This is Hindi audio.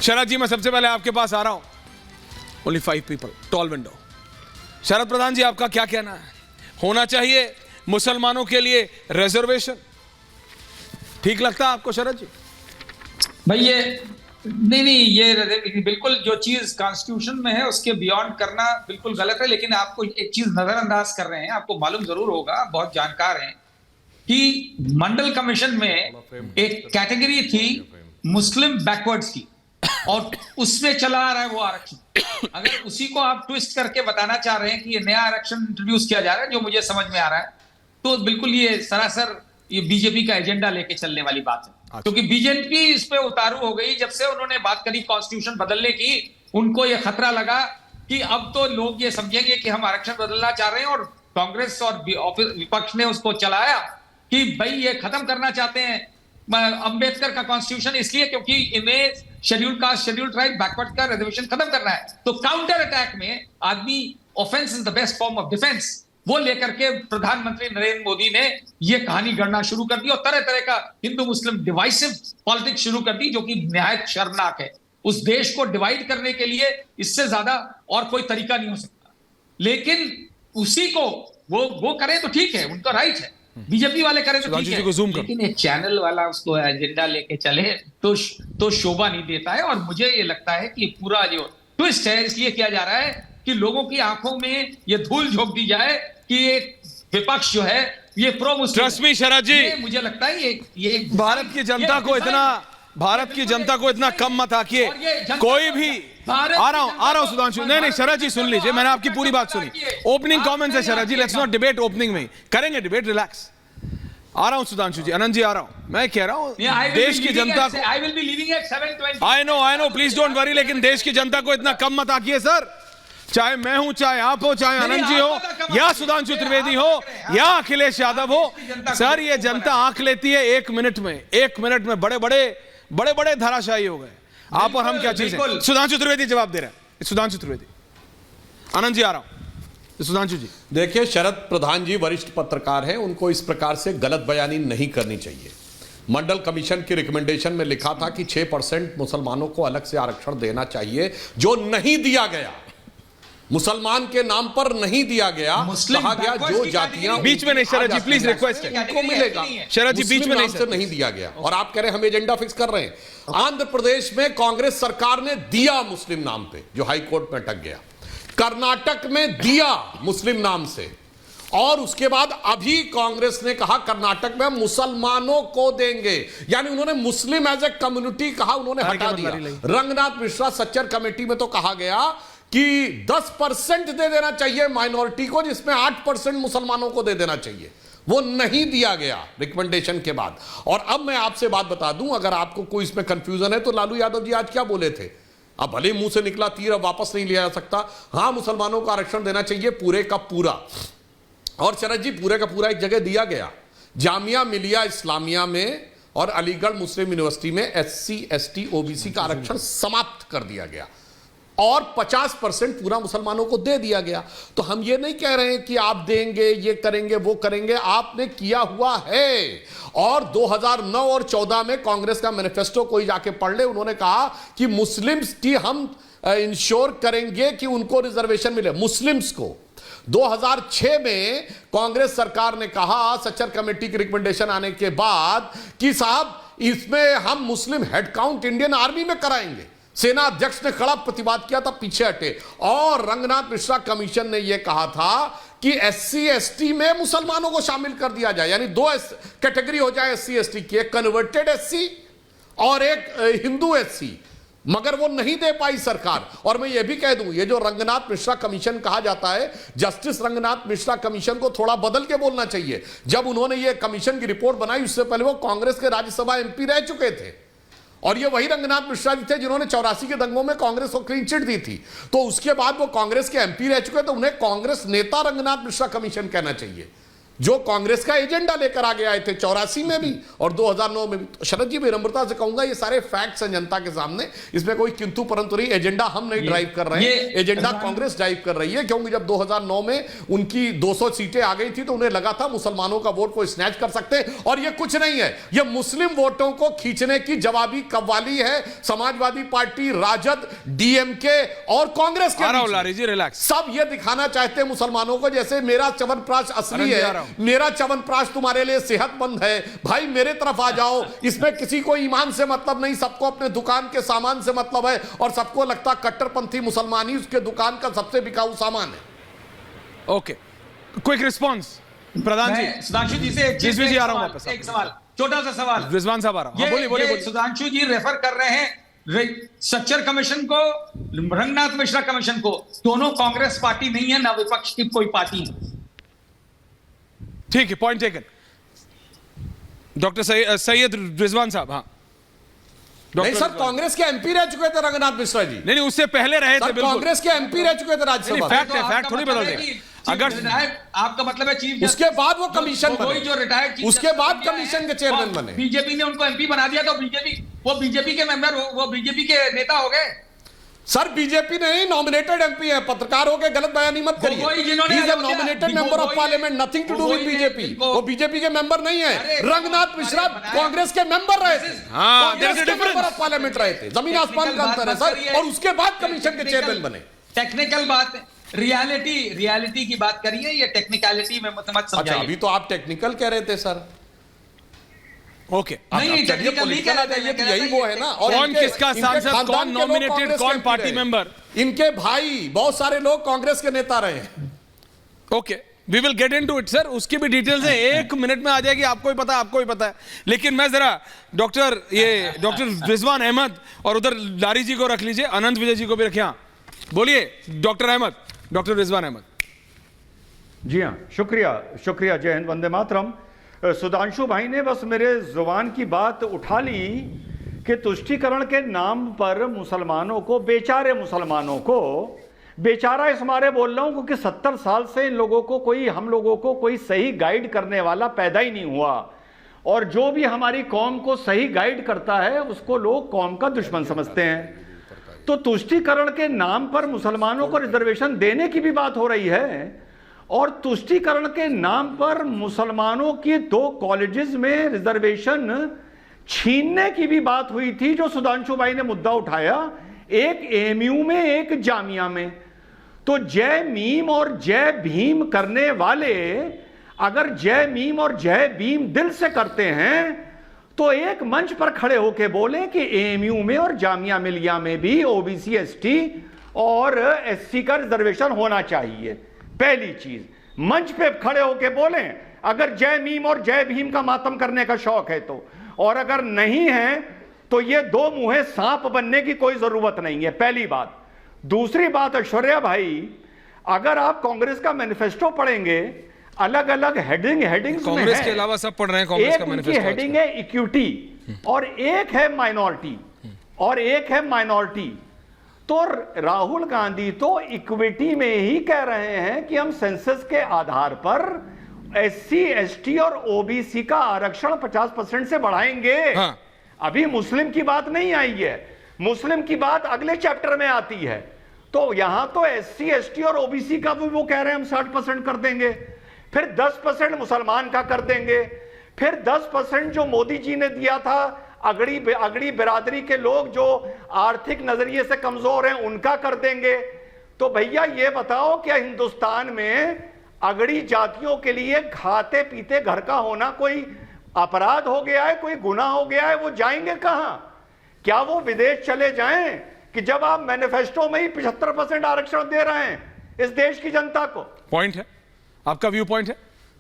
शरद जी, मैं सबसे पहले आपके पास आ रहा हूं। Only 5 people, tall window. Sharad Pradhan ji, आपका क्या कहना है? होना चाहिए मुसलमानों के लिए रिजर्वेशन? ठीक लगता है आपको शरद जी? भाई ये नहीं, ये बिल्कुल जो चीज कॉन्स्टिट्यूशन में है उसके बियॉन्ड करना बिल्कुल गलत है। लेकिन आपको एक चीज नजरअंदाज कर रहे हैं, आपको मालूम जरूर होगा, बहुत जानकार हैं, कि मंडल कमीशन में एक कैटेगरी थी मुस्लिम बैकवर्ड्स की, और उसमें चला आ रहा है वो आरक्षण। अगर उसी को आप ट्विस्ट करके बताना चाह रहे हैं कि ये नया आरक्षण इंट्रोड्यूस किया जा रहा है, जो मुझे समझ में आ रहा है, तो बिल्कुल ये सरासर ये बीजेपी का एजेंडा लेके चलने वाली बात है। क्योंकि बीजेपी इस पे उतारू हो गई जब से उन्होंने बात करी कॉन्स्टिट्यूशन बदलने की। उनको ये खतरा लगा कि अब तो लोग ये समझेंगे कि हम आरक्षण बदलना चाह रहे हैं, और कांग्रेस और विपक्ष ने उसको चलाया कि भाई ये खत्म करना चाहते हैं अंबेडकर का कॉन्स्टिट्यूशन, इसलिए क्योंकि इन्हें schedule caste, schedule tribe, backward का रिजर्वेशन खत्म करना है। तो काउंटर अटैक में आदमी, offence is the best form of defence, वो लेकर के प्रधानमंत्री नरेंद्र मोदी ने ये कहानी गढ़ना शुरू कर दी और तरह तरह का हिंदू मुस्लिम डिवाइसिव पॉलिटिक्स शुरू कर दी, जो कि निहायत शर्मनाक है। उस देश को डिवाइड करने के लिए इससे ज्यादा और कोई तरीका नहीं हो सकता। लेकिन उसी को वो करें तो ठीक है, उनका राइट है, बीजेपी वाले करें तो ठीक है, लेकिन एक चैनल वाला उसको एजेंडा लेके चले तो शोभा नहीं देता है। और मुझे ये लगता है कि पूरा जो ट्विस्ट है इसलिए किया जा रहा है कि लोगों की आंखों में ये धूल झोंक दी जाए कि ये विपक्ष जो है ये प्रो मुस्लिम। ट्रस्ट मी शरद जी, मुझे लगता है ये भारत की जनता को इतना कम मत आकिए। कोई भी आ रहा हूं सुधांशु। नहीं शरद जी सुन लीजिए, मैंने आपकी पूरी बात सुनी। ओपनिंग कमेंट्स है शरद जी, लेट्स नॉट डिबेट ओपनिंग में, करेंगे डिबेट, रिलैक्स। आ रहा हूं सुधांशु जी, आनंद जी आ रहा हूं। मैं कह रहा हूं देश की जनता को, I will be leaving at 7:20। I know please don't worry, लेकिन देश की जनता को इतना कम मत आकिए सर। चाहे मैं हूं, चाहे आप हो, चाहे आनंद जी हो, या सुधांशु त्रिवेदी हो, या अखिलेश यादव हो, सर ये जनता आंख लेती है 1 मिनट में। 1 मिनट में बड़े बड़े धराशायी हो गए आप और हम। क्या चीज है? सुधांशु त्रिवेदी जवाब दे रहे हैं। सुधांशु त्रिवेदी, आनंद जी आ रहा हूं। सुधांशु जी देखिए, शरद प्रधान जी वरिष्ठ पत्रकार हैं, उनको इस प्रकार से गलत बयानी नहीं करनी चाहिए। मंडल कमीशन की रिकमेंडेशन में लिखा था कि 6% मुसलमानों को अलग से आरक्षण देना चाहिए, जो नहीं दिया गया। मुसलमान के नाम पर नहीं दिया गया, कहा गया जो जातियां बीच में नहीं। शरद जी प्लीज रिक्वेस्ट है, उनको मिलेगा। शरद जी बीच में नहीं दिया गया, और आप कह रहे हैं हम एजेंडा फिक्स कर रहे हैं। आंध्र प्रदेश में कांग्रेस सरकार ने दिया मुस्लिम नाम पे, जो हाई कोर्ट में अटक गया। कर्नाटक में दिया मुस्लिम नाम से, और उसके बाद अभी कांग्रेस ने कहा कर्नाटक में मुसलमानों को देंगे, यानी उन्होंने मुस्लिम एज ए कम्युनिटी कहा, उन्होंने हटा दिया। रंगनाथ मिश्रा सच्चर कमेटी में तो कहा गया कि 10% दे देना चाहिए माइनॉरिटी को, जिसमें 8% मुसलमानों को दे देना चाहिए। वो नहीं दिया गया रिकमेंडेशन के बाद। और अब मैं आपसे बात बता दूं, अगर आपको कोई इसमें कंफ्यूजन है, तो लालू यादव जी आज क्या बोले थे? अब भले मुंह से निकला तीर अब वापस नहीं लिया जा सकता। हां, मुसलमानों को आरक्षण देना चाहिए पूरे का पूरा। और शरद जी, पूरे का पूरा एक जगह दिया गया, जामिया मिलिया इस्लामिया में और अलीगढ़ मुस्लिम यूनिवर्सिटी में SC ST OBC का आरक्षण समाप्त कर दिया गया, और 50% पूरा मुसलमानों को दे दिया गया। तो हम ये नहीं कह रहे हैं कि आप देंगे, ये करेंगे, वो करेंगे, आपने किया हुआ है। और 2009 और 14 में कांग्रेस का मैनिफेस्टो कोई जाके पढ़ ले, उन्होंने कहा कि मुस्लिम्स की हम इंश्योर करेंगे कि उनको रिजर्वेशन मिले, मुस्लिम्स को। 2006 में कांग्रेस सरकार ने कहा, सच्चर कमेटी की रिकमेंडेशन आने के बाद, कि साहब इसमें हम मुस्लिम हेड काउंट इंडियन आर्मी में कराएंगे। सेना अध्यक्ष ने खड़ा प्रतिवाद किया था, पीछे हटे। और रंगनाथ मिश्रा कमीशन ने यह कहा था कि SC ST में मुसलमानों को शामिल कर दिया जाए, यानी 2 कैटेगरी हो जाए SC ST की, एक कन्वर्टेड SC और एक हिंदू SC। मगर वो नहीं दे पाई सरकार। और मैं ये भी कह दूं, ये जो रंगनाथ मिश्रा कमीशन कहा जाता है, जस्टिस रंगनाथ मिश्रा कमीशन को थोड़ा बदल के बोलना चाहिए। जब उन्होंने ये कमीशन की रिपोर्ट बनाई, उससे पहले वो कांग्रेस के राज्यसभा MP रह चुके थे, और ये वही रंगनाथ मिश्रा जी थे जिन्होंने 84 के दंगों में कांग्रेस को क्लीन चिट दी थी। तो उसके बाद वो कांग्रेस के MP रह चुके, तो उन्हें कांग्रेस नेता रंगनाथ मिश्रा कमीशन कहना चाहिए। जो कांग्रेस का एजेंडा लेकर आगे आए थे 84 में भी और 2009 में भी। तो शरद जी, विनम्रता से कहूंगा ये सारे फैक्ट्स हैं जनता के सामने, इसमें कोई किंतु परंतु नहीं। एजेंडा हम नहीं ड्राइव कर रहे हैं, एजेंडा कांग्रेस ड्राइव कर रही है, क्योंकि जब 2009 में उनकी 200 सीटें आ गई थी तो उन्हें लगा था मुसलमानों का वोट को स्नैच कर सकते हैं, और ये कुछ नहीं है, ये मुस्लिम वोटों को खींचने की जवाबी कव्वाली है समाजवादी पार्टी, राजद, डीएमके और कांग्रेस के जी रिलैक्स। सब ये दिखाना चाहते हैं मुसलमानों को जैसे मेरा च्यवनप्राश असली है, मेरा च्यवनप्राश तुम्हारे लिए सेहतमंद है, भाई मेरे तरफ आ जाओ। इसमें किसी को ईमान से मतलब नहीं, सबको अपने दुकान के सामान से मतलब है, और सबको लगता कट्टरपंथी मुसलमान ही उसके दुकान का सबसे बिकाऊ सामान है। ओके, क्विक रिस्पॉन्स प्रधान जी। सुधांशु जी से एक सवाल, छोटा सा सवाल। रिजवान साहब आ रहा हूं, बोलिए। सुधांशु जी रेफर कर रहे हैं सच्चर कमीशन को, रंगनाथ मिश्रा कमीशन को। दोनों कांग्रेस पार्टी नहीं है, ना विपक्ष की कोई पार्टी है। ठीक है, point taken. Doctor Syed Rizwan साहब। हाँ नहीं सर, कांग्रेस के एमपी रह चुके थे रंगनाथ मिश्रा जी। नहीं, उससे पहले रहे थे। कांग्रेस के एमपी रह चुके थे राज्यसभा। फैक्ट है, फैक्ट थोड़ी बदल देगा। अगर आपका मतलब है चीफ, उसके बाद वो कमीशन बने, जो रिटायर्ड चीफ, उसके बाद कमीशन के चेयरमैन बने। बीजेपी ने उनको एमपी बना दिया तो बीजेपी के मेंबर, वो बीजेपी के नेता हो गए। सर बीजेपी नहीं, नॉमिनेटेड एमपी है, पत्रकार हो के गलत बयानी मत करिए। Nominated member of parliament, nothing to do with BJP. वो बीजेपी के मेंबर नहीं है। रंगनाथ मिश्रा कांग्रेस के मेंबर रहे थे, कांग्रेस के मेंबर ऑफ पार्लियामेंट रहे थे। जमीन आसमान का अंतर है सर, और उसके बाद कमीशन के चेयरमैन बने। टेक्निकल बात, रियलिटी की बात करिए, ये टेक्निकलिटी में मत समझाइए। अच्छा, अभी तो आप टेक्निकल कह रहे थे सर। ओके, नहीं टेक्निकल नहीं कह रहा, यही वो है ना। और कौन किसका सांसद, कौन नॉमिनेटेड, कौन पार्टी मेंबर, इनके भाई बहुत सारे लोग कांग्रेस के नेता रहे हैं। Okay, we will get into it sir, उसकी भी डिटेल्स है, 1 मिनट में आ जाएगी। आपको ही पता है, आपको ही पता है। लेकिन मैं जरा डॉक्टर रिजवान अहमद और उधर लारी जी को रख लीजिए, अनंत विजय जी को भी रखिए। बोलिए डॉक्टर अहमद, डॉक्टर रिजवान अहमद। जी हाँ, शुक्रिया। जय हिंद, वंदे मातरम। सुधांशु भाई ने बस मेरे जुबान की बात उठा ली कि तुष्टीकरण के नाम पर मुसलमानों को, बेचारे मुसलमानों को, बेचारा इस मारे बोल रहा हूं क्योंकि 70 साल से इन लोगों को हम लोगों को कोई सही गाइड करने वाला पैदा ही नहीं हुआ, और जो भी हमारी कौम को सही गाइड करता है उसको लोग कौम का दुश्मन समझते हैं। तो तुष्टीकरण के नाम पर मुसलमानों को रिजर्वेशन देने की भी बात हो रही है, और तुष्टीकरण के नाम पर मुसलमानों की 2 कॉलेजेस में रिजर्वेशन छीनने की भी बात हुई थी, जो सुधांशु भाई ने मुद्दा उठाया, एक एएमयू में, एक जामिया में। तो जय मीम और जय भीम करने वाले अगर जय मीम और जय भीम दिल से करते हैं तो एक मंच पर खड़े होकर बोले कि एएमयू में और जामिया मिलिया में भी ओबीसी, एसटी और एससी का रिजर्वेशन होना चाहिए। पहली चीज, मंच पे खड़े होकर बोले अगर जय मीम और जय भीम का मातम करने का शौक है तो, और अगर नहीं है तो ये 2 मुंहे सांप बनने की कोई जरूरत नहीं है। पहली बात। दूसरी बात, ऐश्वर्या भाई, अगर आप कांग्रेस का मैनिफेस्टो पढ़ेंगे, अलग अलग हेडिंग्स में कांग्रेस के अलावा सब पढ़ रहे हैं कांग्रेस का मैनिफेस्टो। एक हेडिंग है इक्विटी और एक है माइनॉरिटी तो राहुल गांधी तो इक्विटी में ही कह रहे हैं कि हम सेंसस के आधार पर एससी, एसटी और ओबीसी का आरक्षण 50% से बढ़ाएंगे। हाँ। अभी मुस्लिम की बात नहीं आई है, मुस्लिम की बात अगले चैप्टर में आती है। तो यहां तो एससी, एसटी और ओबीसी का भी वो कह रहे हैं हम 60% कर देंगे, फिर 10% मुसलमान का कर देंगे, फिर 10% जो मोदी जी ने दिया था अगड़ी बिरादरी के लोग जो आर्थिक नजरिए से कमजोर हैं उनका कर देंगे। तो भैया ये बताओ, क्या हिंदुस्तान में अगड़ी जातियों के लिए खाते पीते घर का होना कोई अपराध हो गया है, कोई गुनाह हो गया है? वो जाएंगे कहां? क्या वो विदेश चले जाएं कि जब आप मैनिफेस्टो में ही 75% आरक्षण दे रहे हैं इस देश की जनता को? पॉइंट है, आपका व्यू पॉइंट है।